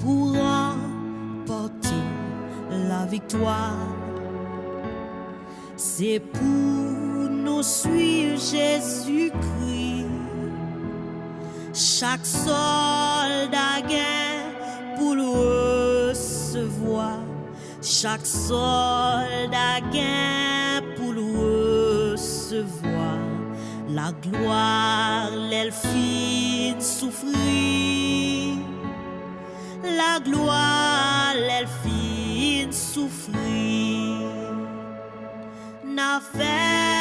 pour remporter la victoire. C'est pour nous suivre Jésus-Christ. Chaque soldat gagne pour le recevoir. Chaque soldat gagne pour le recevoir. La gloire, l'elfine souffrir. La gloire, l'elfine souffrir. N'a fait